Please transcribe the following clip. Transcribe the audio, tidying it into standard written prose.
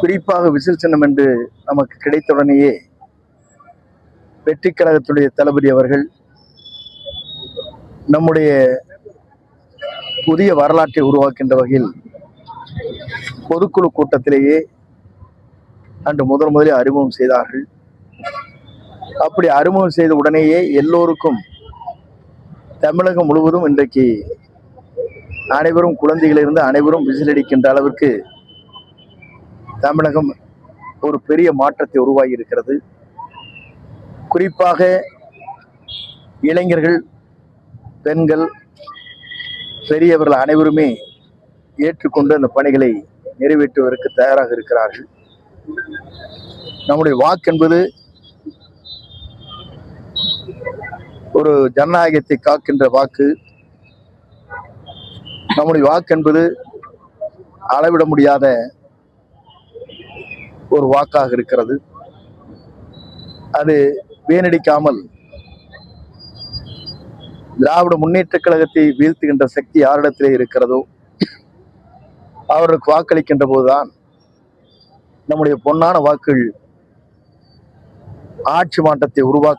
குறிப்பாக விசில் சின்னம் என்று நமக்கு கிடைத்தவுடனேயே வெற்றி கழகத்துடைய தளபதி அவர்கள் நம்முடைய புதிய வரலாற்றை உருவாக்கின்ற வகையில் பொதுக்குழு கூட்டத்திலேயே அன்று முதலில் அறிமுகம் செய்தார்கள். அப்படி அறிமுகம் செய்த உடனேயே எல்லோருக்கும் தமிழகம் முழுவதும் இன்றைக்கு அனைவரும் குழந்தைகளிலிருந்து அனைவரும் விசிலடிக்கின்ற அளவிற்கு தமிழகம் ஒரு பெரிய மாற்றத்தை உருவாகி இருக்கிறது. குறிப்பாக இளைஞர்கள், பெண்கள், பெரியவர்கள் அனைவருமே ஏற்றுக்கொண்டு அந்த பணிகளை நிறைவேற்றுவதற்கு தயாராக இருக்கிறார்கள். நம்முடைய வாக்கு என்பது ஒரு ஜனநாயகத்தை காக்கின்ற வாக்கு. நம்முடைய வாக்கு என்பது அளவிட முடியாத ஒரு வாக்காக இருக்கிறது. அது வீணடிக்காமல் திராவிட முன்னேற்ற கழகத்தை வீழ்த்துகின்ற சக்தி யாரிடத்திலே இருக்கிறதோ அவர்களுக்கு வாக்களிக்கின்ற போதுதான் நம்முடைய பொன்னான வாக்குகள் ஆட்சி மாற்றத்தை உருவாக்கும்.